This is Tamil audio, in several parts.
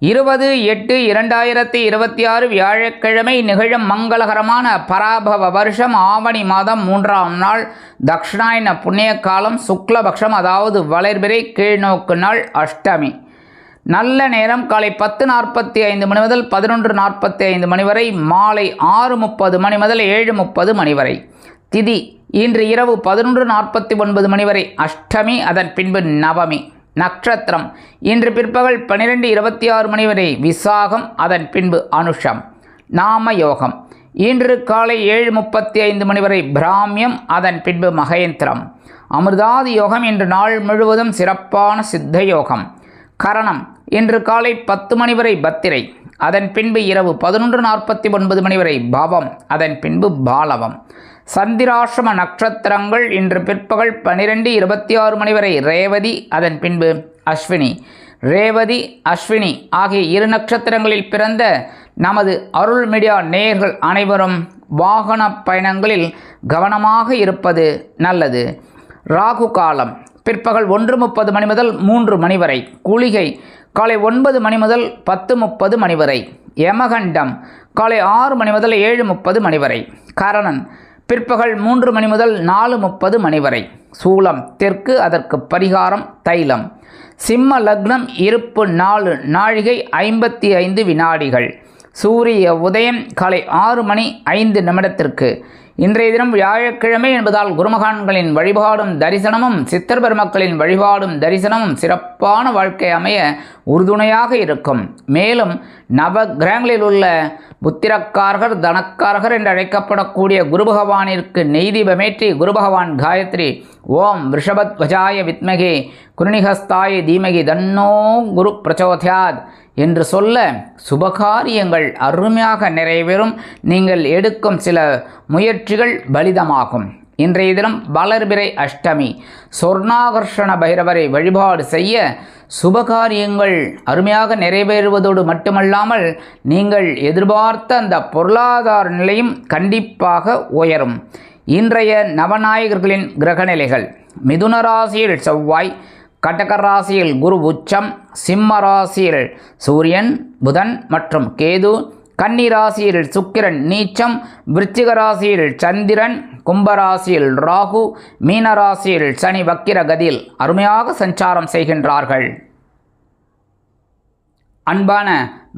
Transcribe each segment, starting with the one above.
20/8/2026 வியாழக்கிழமை நிகழும் மங்களகரமான பராபவ வருஷம் ஆவணி மாதம் 3ஆம் நாள் தக்ஷணாயன புண்ணிய காலம் சுக்லபக்ஷம், அதாவது வளர்பிறை கீழ்நோக்கு நாள் அஷ்டமி. நல்ல நேரம் காலை 10:45 மணி முதல் 11:45 மணி வரை, மாலை 6:30 மணி முதல் 7:30 மணி வரை. திதி இன்று இரவு 11:49 மணி வரை அஷ்டமி, அதன் பின்பு நவமி. நட்சத்திரம் இன்று பிற்பகல் 12:26 மணி வரை விசாகம், அதன் பின்பு அனுஷம். நாம யோகம் இன்று காலை 7:35 மணி வரை பிராமியம், அதன் பின்பு மகேந்திரம். அமிர்தாதி யோகம் இன்று நாள் முழுவதும் சிறப்பான சித்த யோகம். கரணம் இன்று காலை 10 மணி வரை பத்திரை, அதன் பின்பு இரவு 11:49 மணி வரை பவம், அதன் பின்பு பாலவம். சந்திராசிரம நட்சத்திரங்கள் இன்று பிற்பகல் 12:26 மணி வரை ரேவதி, அதன் பின்பு அஸ்வினி. ரேவதி அஸ்வினி ஆகிய இரு நட்சத்திரங்களில் பிறந்த நமது அருள் மீடியா நேயர்கள் அனைவரும் வாகன பயணங்களில் கவனமாக இருப்பது நல்லது. ராகு காலம் பிற்பகல் 1:30 மணி முதல் 3 மணி வரை. குளிகை காலை 9 மணி முதல் 10:30 மணி வரை. யமகண்டம் காலை 6 மணி முதல் 7:30 மணி வரை. கரணன் பிற்பகல் 3 மணி முதல் 4:30 மணி வரை. சூலம் தெற்கு, அதற்கு பரிகாரம் தைலம். சிம்ம லக்னம், இருப்பு 4 நாழிகை 55 வினாடிகள். சூரிய உதயம் காலை 6 மணி 5 நிமிடத்திற்கு. இன்றைய தினம் வியாழக்கிழமை என்பதால் குருமகான்களின் வழிபாடும் தரிசனமும் சித்தர் பெருமக்களின் வழிபாடும் தரிசனமும் சிறப்பான வாழ்க்கை அமைய உறுதுணையாக இருக்கும். மேலும் நவ கிரகங்களில் உள்ள புத்திரக்காரகர் தனக்காரகர் என்று அழைக்கப்படக்கூடிய குரு பகவானிற்கு நெய்தீபமேற்றி குரு பகவான் காயத்ரி ஓம் ரிஷபத்வஜாய வித்மகே குருணிகஸ்தாய தீமகி தன்னோ குரு பிரச்சோத்யாத் என்று சொல்ல சுபகாரியங்கள் அருமையாக நிறைவேறும். நீங்கள் எடுக்கும் சில முயற்சிகள் பலிதமாகும். இன்றைய தினம் வளர்பிறை அஷ்டமி. சொர்ணாகர்ஷண பைரவரை வழிபாடு செய்ய சுபகாரியங்கள் அருமையாக நிறைவேறுவதோடு மட்டுமல்லாமல் நீங்கள் எதிர்பார்த்த அந்த பொருளாதார நிலையும் கண்டிப்பாக உயரும். இன்றைய நவநாயகர்களின் கிரகநிலைகள்: மிதுன ராசியில் செவ்வாய், கடக ராசியில் குரு உச்சம், சிம்ம ராசியில் சூரியன் புதன் மற்றும் கேது, கன்னி ராசியில் சுக்கிரன் நீச்சம், விருச்சிக ராசியில் சந்திரன், கும்பராசியில் ராகு, மீன ராசியில் சனி வக்கிர கதியில் அருமையாக சஞ்சாரம் செய்கின்றார்கள். அன்பான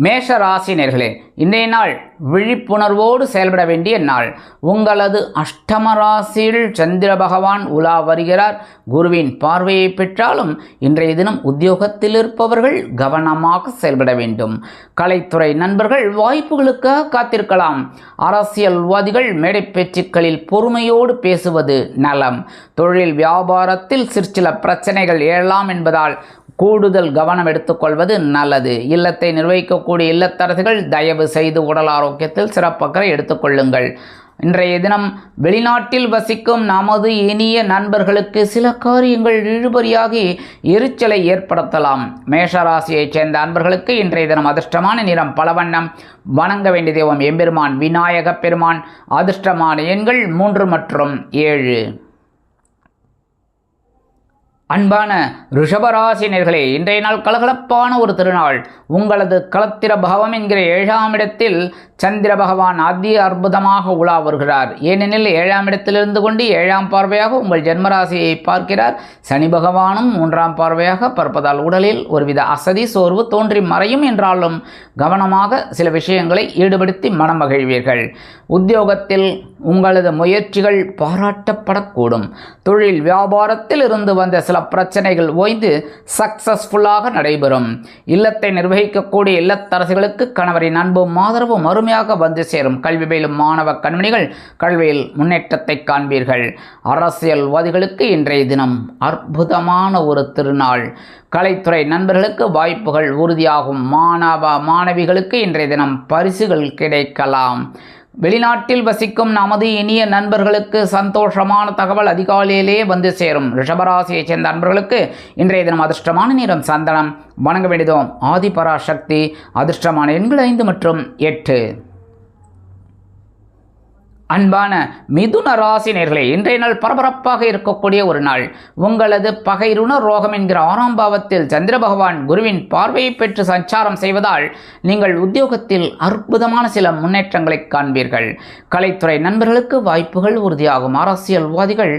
மேஷ ராசினியர்களே, இன்றைய நாள் விழிப்புணர்வோடு செயல்பட வேண்டிய நாள். உங்களது அஷ்டம ராசியில் சந்திர பகவான் உலா வருகிறார். குருவின் பார்வையை பெற்றாலும் இன்றைய தினம் உத்தியோகத்தில் இருப்பவர்கள் கவனமாக செயல்பட வேண்டும். கலைத்துறை நண்பர்கள் வாய்ப்புகளுக்காக காத்திருக்கலாம். அரசியல்வாதிகள் மேடை பேச்சுக்களில் பொறுமையோடு பேசுவது நலம். தொழில் வியாபாரத்தில் சிற்சில பிரச்சனைகள் எழலாம் என்பதால் கூடுதல் கவனம் எடுத்துக்கொள்வது நல்லது. இல்லத்தை நிர்வகிக்கக்கூடிய இல்லத்தரசிகள் தயவு செய்து உடல் ஆரோக்கியத்தில் சிறப்பக்கறை எடுத்துக்கொள்ளுங்கள். இன்றைய தினம் வெளிநாட்டில் வசிக்கும் நமது இனிய நண்பர்களுக்கு சில காரியங்கள் இழுபறியாகி எரிச்சலை ஏற்படுத்தலாம். மேஷராசியைச் சேர்ந்த அன்பர்களுக்கு இன்றைய தினம் அதிர்ஷ்டமான நிறம் பலவண்ணம். வணங்க வேண்டிய தெய்வம் எம்பெருமான் விநாயக பெருமான். அதிர்ஷ்டமான எண்கள் 3 மற்றும் 7. அன்பான ரிஷபராசினியர்களே, இன்றைய நாள் கலகலப்பான ஒரு திருநாள். உங்களது களத்திர பாவம் என்கிற 7ஆம் இடத்தில் சந்திர பகவான் அதி அற்புதமாக உலா வருகிறார். ஏனெனில் 7ஆம் இடத்திலிருந்து கொண்டு 7ஆம் பார்வையாக உங்கள் ஜென்மராசியை பார்க்கிறார். சனி பகவானும் 3ஆம் பார்வையாக பார்ப்பதால் உடலில் ஒருவித அசதி சோர்வு தோன்றி மறையும். என்றாலும் கவனமாக சில விஷயங்களை ஈடுபடுத்தி மனம் மகிழ்வீர்கள். உத்தியோகத்தில் உங்களது முயற்சிகள் பாராட்டப்படக்கூடும். தொழில் வியாபாரத்தில் இருந்து வந்த சில பிரச்சனைகள் ஓய்ந்து சக்சஸ்ஃபுல்லாக நடைபெறும். இல்லத்தை நிர்வகிக்கக்கூடிய இல்லத்தரசிகளுக்கு கணவரின் அன்பும் ஆதரவும் அருமையாக வந்து சேரும். கல்வி பயிலும் மாணவ கண்மணிகள் கல்வியில் முன்னேற்றத்தை காண்பீர்கள். அரசியல்வாதிகளுக்கு இன்றைய தினம் அற்புதமான ஒரு திருநாள். கலைத்துறை நண்பர்களுக்கு வாய்ப்புகள் உறுதியாகும். மாணவ மாணவிகளுக்கு இன்றைய தினம் பரிசுகள் கிடைக்கலாம். வெளிநாட்டில் வசிக்கும் நமது இனிய நண்பர்களுக்கு சந்தோஷமான தகவல் அதிகாலையிலே வந்து சேரும். ரிஷபராசியைச் சேர்ந்த நண்பர்களுக்கு இன்றைய தினம் அதிர்ஷ்டமான நிறம் சந்தனம். வணங்க வேண்டியதும் ஆதிபராசக்தி. அதிர்ஷ்டமான எண்கள் 5 மற்றும் 8. அன்பான மிதுன ராசி நேயர்களே, இன்றைய நாள் பரபரப்பாக இருக்கக்கூடிய ஒரு நாள். உங்களது பகைருண ரோகம் என்கிற 6ஆம் பாவத்தில் சந்திர பகவான் குருவின் பார்வையை பெற்று சஞ்சாரம் செய்வதால் நீங்கள் உத்தியோகத்தில் அற்புதமான சில முன்னேற்றங்களை காண்பீர்கள். கலைத்துறை நண்பர்களுக்கு வாய்ப்புகள் உறுதியாகும். அரசியல்வாதிகள்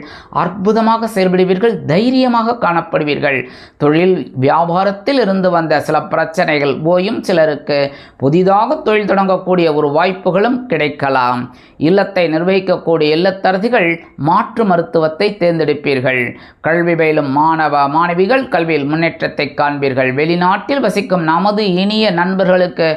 அற்புதமாக செயல்படுவீர்கள், தைரியமாக காணப்படுவீர்கள். தொழில் வியாபாரத்தில் இருந்து வந்த சில பிரச்சனைகள் ஓயும். சிலருக்கு புதிதாக தொழில் தொடங்கக்கூடிய ஒரு வாய்ப்புகளும் கிடைக்கலாம். இல்லத்தை நிர்வகிக்கக்கூடிய இல்லத்தரசிகள் மாற்று மருத்துவத்தை தேர்ந்தெடுப்பீர்கள். கல்வி பயிலும் மாணவ மாணவிகள் கல்வியில் முன்னேற்றத்தை காண்பீர்கள். வெளிநாட்டில் வசிக்கும் நமது இனிய நண்பர்களுக்கு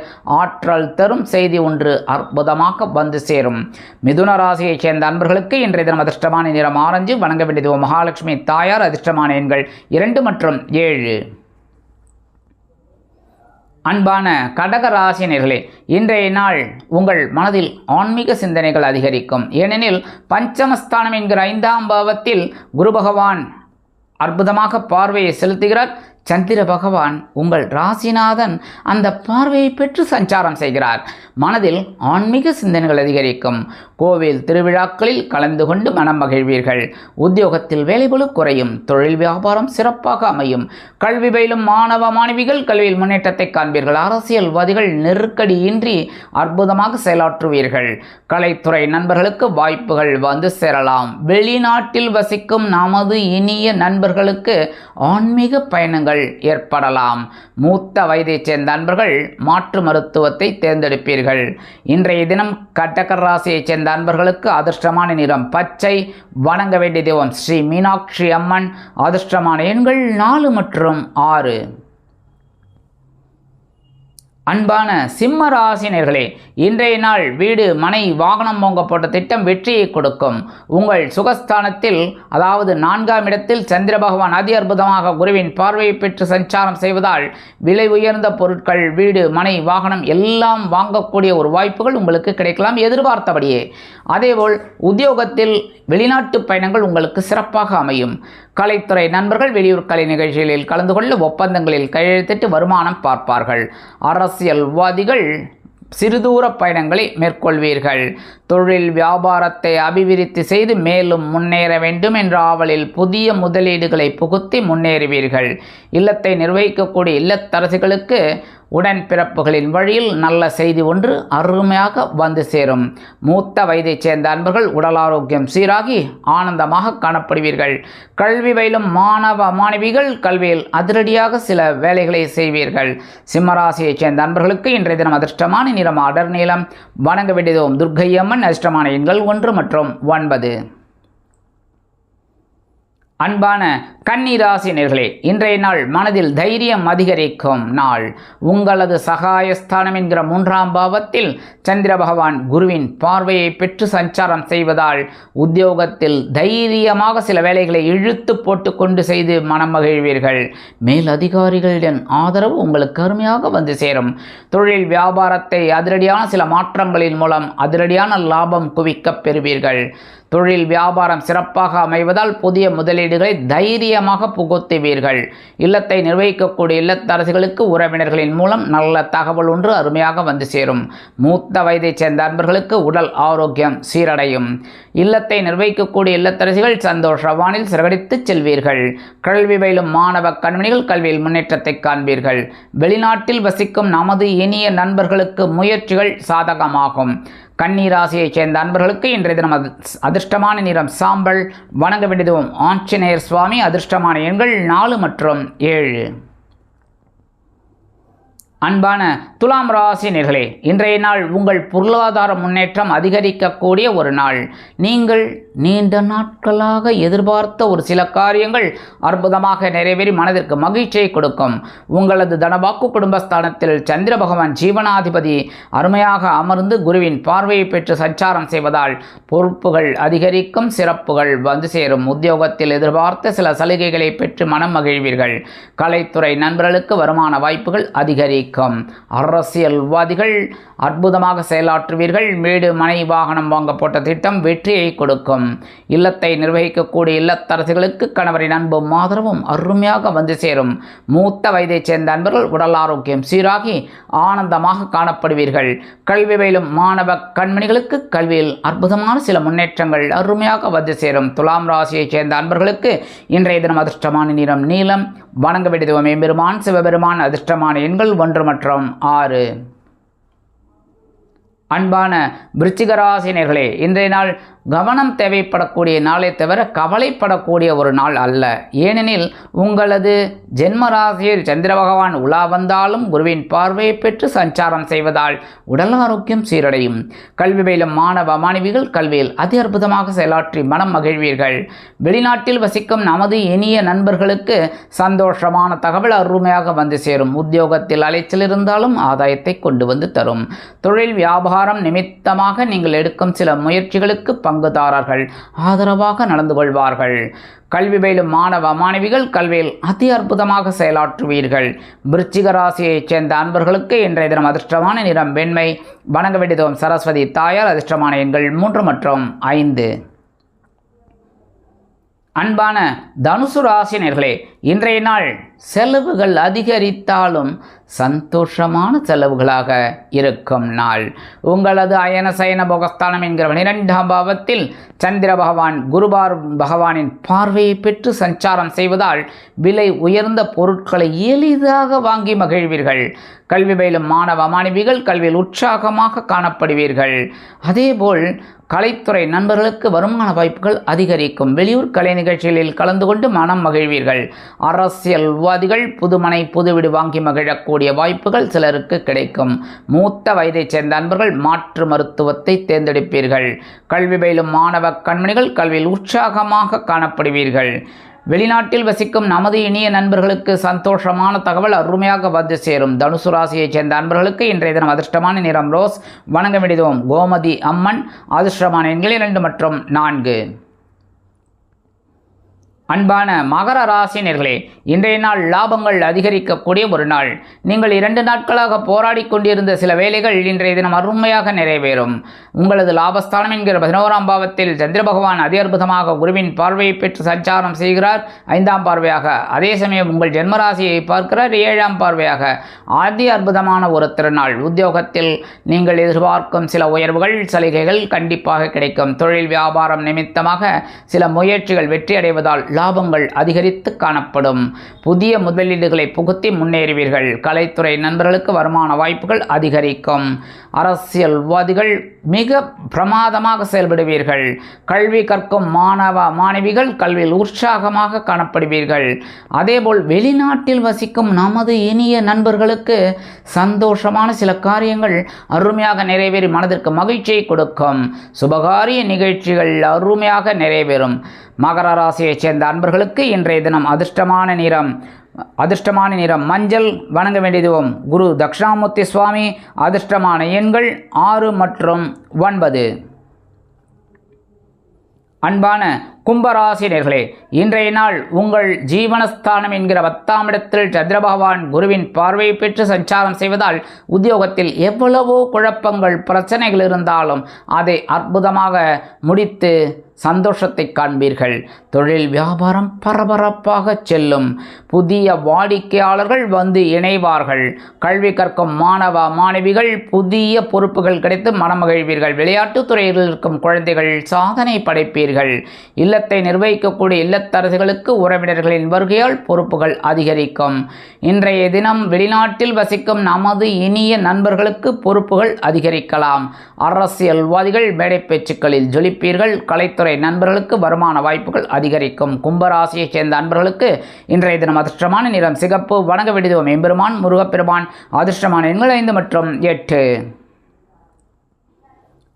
ஆற்றல் தரும் செய்தி ஒன்று அற்புதமாக வந்து சேரும். மிதுன ராசியைச் சேர்ந்த நண்பர்களுக்கு இன்றைய தினம் அதிர்ஷ்டமான நிறம் ஆரஞ்சு. வணங்க வேண்டியது மகாலட்சுமி தாயார். அதிர்ஷ்டமான எண்கள் 2 மற்றும் 7. அன்பான கடக ராசினியர்களே, இன்றைய நாள் உங்கள் மனதில் ஆன்மீக சிந்தனைகள் அதிகரிக்கும். ஏனெனில் பஞ்சமஸ்தானம் என்கிற 5ஆம் பாவத்தில் குரு பகவான் அற்புதமாக பார்வையை செலுத்துகிறார். சந்திர பகவான் உங்கள் ராசிநாதன் அந்த பார்வையை பெற்று சஞ்சாரம் செய்கிறார். மனதில் ஆன்மீக சிந்தனைகள் அதிகரிக்கும். கோவில் திருவிழாக்களில் கலந்து கொண்டு மனம் மகிழ்வீர்கள். உத்தியோகத்தில் வேலைபளு குறையும். தொழில் வியாபாரம் சிறப்பாக அமையும். கல்வி பயிலும் மாணவ மாணவிகள் கல்வியில் முன்னேற்றத்தை காண்பீர்கள். அரசியல்வாதிகள் நெருக்கடியின்றி அற்புதமாக செயலாற்றுவீர்கள். கலைத்துறை நண்பர்களுக்கு வாய்ப்புகள் வந்து சேரலாம். வெளிநாட்டில் வசிக்கும் நமது இனிய நண்பர்களுக்கு ஆன்மீக பயணங்கள் ஏற்படலாம். மூத்த வயதைச் சேர்ந்த நண்பர்கள் மாற்று மருத்துவத்தை தேர்ந்தெடுப்பீர்கள். இன்றைய தினம் கடக ராசியைச் சேர்ந்த நண்பர்களுக்கு அதிர்ஷ்டமான நிறம் பச்சை. வணங்க வேண்டிய தெய்வம் ஸ்ரீ மீனாட்சி அம்மன். அதிர்ஷ்டமான எண்கள் 4 மற்றும் 6. அன்பான சிம்ம ராசினியர்களே, இன்றைய நாள் வீடு மனை வாகனம் வாங்க போட்ட திட்டம் வெற்றியை கொடுக்கும். உங்கள் சுகஸ்தானத்தில் அதாவது 4ஆம் இடத்தில் சந்திர பகவான் அதி அற்புதமாக குருவின் பார்வையை பெற்று சஞ்சாரம் செய்வதால் விலை உயர்ந்த பொருட்கள், வீடு மனை வாகனம் எல்லாம் வாங்கக்கூடிய ஒரு வாய்ப்புகள் உங்களுக்கு கிடைக்கலாம் எதிர்பார்த்தபடியே. அதேபோல் உத்தியோகத்தில் வெளிநாட்டு பயணங்கள் உங்களுக்கு சிறப்பாக அமையும். கலைத்துறை நண்பர்கள் வெளியூர் கலை நிகழ்ச்சிகளில் கலந்து கொள்ள ஒப்பந்தங்களில் கையெழுத்திட்டு வருமானம் பார்ப்பார்கள். அரசியல்வாதிகள் சிறுதூர பயணங்களை மேற்கொள்வீர்கள். தொழில் வியாபாரத்தை அபிவிருத்தி செய்து மேலும் முன்னேற வேண்டும் என்ற ஆவலில் புதிய முதலீடுகளை புகுத்தி முன்னேறுவீர்கள். இல்லத்தை நிர்வகிக்கக்கூடிய இல்லத்தரசிகளுக்கு உடன்பிறப்புகளின் வழியில் நல்ல செய்தி ஒன்று அருமையாக வந்து சேரும். மூத்த வயதைச் சேர்ந்த அன்பர்கள் உடல் ஆரோக்கியம் சீராகி ஆனந்தமாக காணப்படுவீர்கள். கல்வி பயிலும் மாணவ மாணவிகள் கல்வியில் அதிரடியாக சில வேலைகளை செய்வீர்கள். சிம்மராசியைச் சேர்ந்த அன்பர்களுக்கு இன்றைய தினம் அதிர்ஷ்டமான நிறம் அடர் நீலம். வணங்க வேண்டியதும் துர்க்கையம்மன். அதிர்ஷ்டமான எண்கள் 1 மற்றும் 9. அன்பான கன்னி ராசி நேயர்களே, இன்றைய நாள் மனதில் தைரியம் அதிகரிக்கும் நாள். உங்களது சகாயஸ்தானம் என்கிற 3ஆம் பாவத்தில் சந்திர பகவான் குருவின் பார்வையை பெற்று சஞ்சாரம் செய்வதால் உத்தியோகத்தில் தைரியமாக சில வேலைகளை இழுத்து போட்டு கொண்டு செய்து மனம் மகிழ்வீர்கள். மேல் அதிகாரிகளின் ஆதரவு உங்களுக்கு அருமையாக வந்து சேரும். தொழில் வியாபாரத்தை அதிரடியான சில மாற்றங்களின் மூலம் அதிரடியான லாபம் குவிக்கப் பெறுவீர்கள். தொழில் வியாபாரம் சிறப்பாக அமைவதால் புதிய முதலீடுகளை தைரியமாக புகுத்துவீர்கள். இல்லத்தை நிர்வகிக்கக்கூடிய இல்லத்தரசிகளுக்கு உறவினர்களின் மூலம் நல்ல தகவல் ஒன்று அருமையாக வந்து சேரும். மூத்த வயதைச் சேர்ந்த நண்பர்களுக்கு உடல் ஆரோக்கியம் சீரடையும். இல்லத்தை நிர்வகிக்கக்கூடிய இல்லத்தரசிகள் சந்தோஷவானில் சிறகடித்து செல்வீர்கள். கல்வி பயிலும் மாணவ கண்மணிகள் கல்வியில் முன்னேற்றத்தை காண்பீர்கள். வெளிநாட்டில் வசிக்கும் நமது இனிய நண்பர்களுக்கு முயற்சிகள் சாதகமாகும். கன்னி ராசியைச் சேர்ந்த அன்பர்களுக்கு இன்றைய தினம் அதிர்ஷ்டமான நிறம் சாம்பல். வணங்க வேண்டியதும் ஆஞ்சநேயர் சுவாமி. அதிர்ஷ்டமான எண்கள் 4 மற்றும் 7. அன்பான துலாம் ராசி நேயர்களே, இன்றைய நாள் உங்கள் பொருளாதார முன்னேற்றம் அதிகரிக்கக்கூடிய ஒரு நாள். நீங்கள் நீண்ட நாட்களாக எதிர்பார்த்த ஒரு சில காரியங்கள் அற்புதமாக நிறைவேறி மனதிற்கு மகிழ்ச்சியை கொடுக்கும். உங்களது தனவாக்கு குடும்பஸ்தானத்தில் சந்திர பகவான் ஜீவனாதிபதி அருமையாக அமர்ந்து குருவின் பார்வையை பெற்று சஞ்சாரம் செய்வதால் பொறுப்புகள் அதிகரிக்கும், சிறப்புகள் வந்து சேரும். உத்தியோகத்தில் எதிர்பார்த்த சில சலுகைகளை பெற்று மனம் மகிழ்வீர்கள். கலைத்துறை நண்பர்களுக்கு வருமான வாய்ப்புகள் அதிகரிக்கும். அதிகரிக்கும். அரசியல்வாதிகள் அற்புதமாக செயலாற்றுவீர்கள். வீடு மனை வாகனம் வாங்க போட்ட திட்டம் வெற்றியை கொடுக்கும். இல்லத்தை நிர்வகிக்கக்கூடிய இல்லத்தரசிகளுக்கு கணவரின் அன்பும் ஆதரவும் அருமையாக வந்து சேரும். மூத்த வயதைச் சேர்ந்த அன்பர்கள் உடல் ஆரோக்கியம் சீராகி ஆனந்தமாக காணப்படுவீர்கள். கல்வி பயிலும் மாணவ கண்மணிகளுக்கு கல்வியில் அற்புதமான சில முன்னேற்றங்கள் அருமையாக வந்து சேரும். துலாம் ராசியைச் சேர்ந்த அன்பர்களுக்கு இன்றைய தினம் அதிர்ஷ்டமான நிறம் நீலம். வணங்க வேண்டிய எம்பெருமான் சிவபெருமான். அதிர்ஷ்டமான எண்கள் 1 மற்றும் 6. அன்பான விருச்சிக ராசி நேயர்களே, இன்றைய நாள் கவனம் தேவைப்படக்கூடிய நாளை தவிர கவலைப்படக்கூடிய ஒரு நாள் அல்ல. ஏனெனில் உங்களது ஜென்ம ராசியில் சந்திர பகவான் உலா வந்தாலும் குருவின் பார்வையை பெற்று சஞ்சாரம் செய்வதால் உடல் ஆரோக்கியம் சீரடையும். கல்வி பயிலும் மாணவ மாணவிகள் கல்வியில் அதி அற்புதமாக செயலாற்றி மனம் மகிழ்வீர்கள். வெளிநாட்டில் வசிக்கும் நமது இனிய நண்பர்களுக்கு சந்தோஷமான தகவல் அருமையாக வந்து சேரும். உத்தியோகத்தில் அலைச்சல் இருந்தாலும் ஆதாயத்தை கொண்டு வந்து தரும். தொழில் வியாபாரம் நிமித்தமாக நீங்கள் எடுக்கும் சில முயற்சிகளுக்கு பங்குதாரர்கள் ஆதரவாக நடந்து கொள்வார்கள். கல்வி பயிலும் மாணவ மாணவிகள் கல்வியில் அதி அற்புதமாக செயலாற்றுவீர்கள். விருச்சிக ராசியைச் சேர்ந்த அன்பர்களுக்கு இன்றைய தினம் அதிர்ஷ்டமான நிறம் வெண்மை. வணங்க வேண்டிய சரஸ்வதி தாயார். அதிர்ஷ்டமான எண்கள் 3 மற்றும் 5. அன்பான தனுசு ராசி நேயர்களே, இன்றைய நாள் செலவுகள் அதிகரித்தாலும் சந்தோஷமான செலவுகளாக இருக்கும் நாள். உங்களது அயன சயன போகஸ்தானம் என்கிற 12ஆம் பாவத்தில் சந்திர பகவான் குரு பகவானின் பார்வையை பெற்று சஞ்சாரம் செய்வதால் விலை உயர்ந்த பொருட்களை எளிதாக வாங்கி மகிழ்வீர்கள். கல்வி பயிலும் மாணவ மாணவிகள் கல்வியில் உற்சாகமாக காணப்படுவீர்கள். அதேபோல் கலைத்துறை நண்பர்களுக்கு வருமான வாய்ப்புகள் அதிகரிக்கும். வெளியூர் கலை நிகழ்ச்சிகளில் கலந்து கொண்டு மனம் மகிழ்வீர்கள். அரசியல்வாதிகள் புதுமனை புது வீடு வாங்கி மகிழக்கூடிய வாய்ப்புகள் சிலருக்கு கிடைக்கும். மூத்த வயதைச் சேர்ந்த நண்பர்கள் மாற்று மருத்துவத்தை தேர்ந்தெடுப்பீர்கள். கல்வி பயிலும் மாணவ கண்மணிகள் கல்வியில் உற்சாகமாக காணப்படுவீர்கள். வெளிநாட்டில் வசிக்கும் நமது இனிய நண்பர்களுக்கு சந்தோஷமான தகவல் அருமையாக வந்து சேரும். தனுசு ராசியைச் சேர்ந்த நண்பர்களுக்கு இன்றைய தினம் அதிர்ஷ்டமான நிறம் ரோஸ். வணங்க வேண்டியதும் கோமதி அம்மன். அதிர்ஷ்டமான எண்கள் 2 மற்றும் 4. அன்பான மகர ராசி நேயர்களே, இன்றைய நாள் லாபங்கள் அதிகரிக்கக்கூடிய ஒரு நாள். நீங்கள் 2 நாட்களாக போராடி கொண்டிருந்த சில வேலைகள் இன்றைய தினம் அருமையாக நிறைவேறும். உங்களது லாபஸ்தானம் என்கிற 11ஆம் பாவத்தில் சந்திர பகவான் அதி அற்புதமாக குருவின் பார்வையை பெற்று சஞ்சாரம் செய்கிறார். 5ஆம் பார்வையாக. அதே சமயம் உங்கள் ஜென்மராசியை பார்க்கிறார் 7ஆம் பார்வையாக. அதி அற்புதமான ஒரு திருநாள். உத்தியோகத்தில் நீங்கள் எதிர்பார்க்கும் சில உயர்வுகள் சலுகைகள் கண்டிப்பாக கிடைக்கும். தொழில் வியாபாரம் நிமித்தமாக சில முயற்சிகள் வெற்றி அடைவதால் லாபங்கள் அதிகரித்து காணப்படும். புதிய முதலீடுகளை புகுத்தி முன்னேறுவீர்கள். கலைத்துறை நண்பர்களுக்கு வருமான வாய்ப்புகள் அதிகரிக்கும். அரசியல்வாதிகள் மிக பிரமாதமாக செயல்படுவீர்கள். கல்வி கற்கும் மாணவ மாணவிகள் கல்வியில் உற்சாகமாக காணப்படுவீர்கள். அதேபோல் வெளிநாட்டில் வசிக்கும் நமது இனிய நண்பர்களுக்கு சந்தோஷமான சில காரியங்கள் அருமையாக நிறைவேறி மனதிற்கு மகிழ்ச்சியை கொடுக்கும். சுபகாரிய நிகழ்ச்சிகள் அருமையாக நிறைவேறும். மகர ராசியைச் சேர்ந்த அன்பர்களுக்கு இன்றைய தினம் அதிர்ஷ்டமான நிறம் மஞ்சள். வணங்க வேண்டியதும் குரு தட்சிணாமூர்த்தி சுவாமி. அதிர்ஷ்டமான எண்கள் 6 மற்றும் 9. அன்பான கும்பராசி நேயர்களே, இன்றைய நாள் உங்கள் ஜீவனஸ்தானம் என்கிற 10ஆம் இடத்தில் சந்திர பகவான் குருவின் பார்வையை பெற்று சஞ்சாரம் செய்வதால் உத்தியோகத்தில் எவ்வளவோ குழப்பங்கள் பிரச்சனைகள் இருந்தாலும் அதை அற்புதமாக முடித்து சந்தோஷத்தை காண்பீர்கள். தொழில் வியாபாரம் பரபரப்பாக செல்லும். புதிய வாடிக்கையாளர்கள் வந்து இணைவார்கள். கல்வி கற்கும் மாணவ மாணவிகள் புதிய பொறுப்புகள் கிடைத்து மனமகிழ்வீர்கள். விளையாட்டுத் துறையில் இருக்கும் குழந்தைகள் சாதனை படைப்பீர்கள். இல்லத்தை நிர்வகிக்கக்கூடிய இல்லத்தரசிகளுக்கு உறவினர்களின் வருகையால் பொறுப்புகள் அதிகரிக்கும். இன்றைய தினம் வெளிநாட்டில் வசிக்கும் நமது இனிய நண்பர்களுக்கு பொறுப்புகள் அதிகரிக்கலாம். அரசியல்வாதிகள் மேடை பேச்சுக்களில் ஜொலிப்பீர்கள். கலைத்துறை நண்பர்களுக்கு வருமான வாய்ப்புகள் அதிகரிக்கும். கும்பராசியைச் சேர்ந்த நண்பர்களுக்கு இன்றைய தினம் அதிர்ஷ்டமான நிறம் சிகப்பு. வணங்க வேண்டியதும் எம்பெருமான் முருகப்பெருமான். அதிர்ஷ்டமான எண்கள் 5 மற்றும் 8.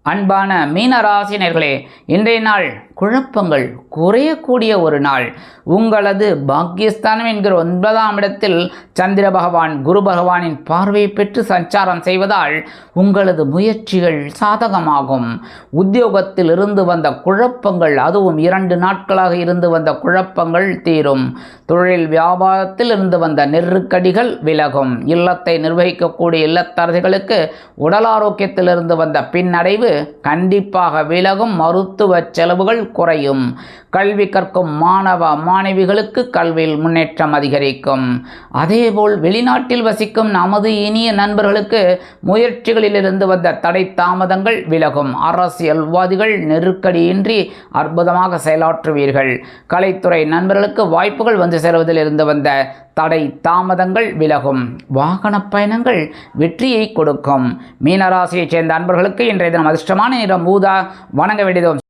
அன்பான மீன ராசி நேயர்களே, இன்றைய நாள் குழப்பங்கள் குறையக்கூடிய ஒரு நாள். உங்களது பாக்கியஸ்தானம் என்கிற 9ஆம் இடத்தில் சந்திர பகவான் குரு பகவானின் பார்வையை பெற்று சஞ்சாரம் செய்வதால் உங்களது முயற்சிகள் சாதகமாகும். உத்தியோகத்தில் இருந்து வந்த குழப்பங்கள், அதுவும் 2 நாட்களாக இருந்து வந்த குழப்பங்கள் தீரும். தொழில் வியாபாரத்தில் இருந்து வந்த நெருக்கடிகள் விலகும். இல்லத்தை நிர்வகிக்கக்கூடிய இல்லத்தரசிகளுக்கு உடல் ஆரோக்கியத்தில் இருந்து வந்த பின்னடைவு கண்டிப்பாக விலகும். மருத்துவ செலவுகள் குறையும். கல்வி கற்கும் மாணவ மாணவிகளுக்கு கல்வியில் முன்னேற்றம் அதிகரிக்கும். அதேபோல் வெளிநாட்டில் வசிக்கும் நமது இனிய நண்பர்களுக்கு முயற்சிகளில் இருந்து வந்த தடை தாமதங்கள் விலகும். அரசியல்வாதிகள் நெருக்கடியின்றி அற்புதமாக செயலாற்றுவீர்கள். கலைத்துறை நண்பர்களுக்கு வாய்ப்புகள் வந்து சேருவதில் இருந்து வந்த தடை தாமதங்கள் விலகும். வாகன பயணங்கள் வெற்றியை கொடுக்கும். மீனராசியைச் சேர்ந்த அன்பர்களுக்கு இன்றைய தினம் அதிர்ஷ்டமான நிறம் ஊதா. வணங்க வேண்டியதும்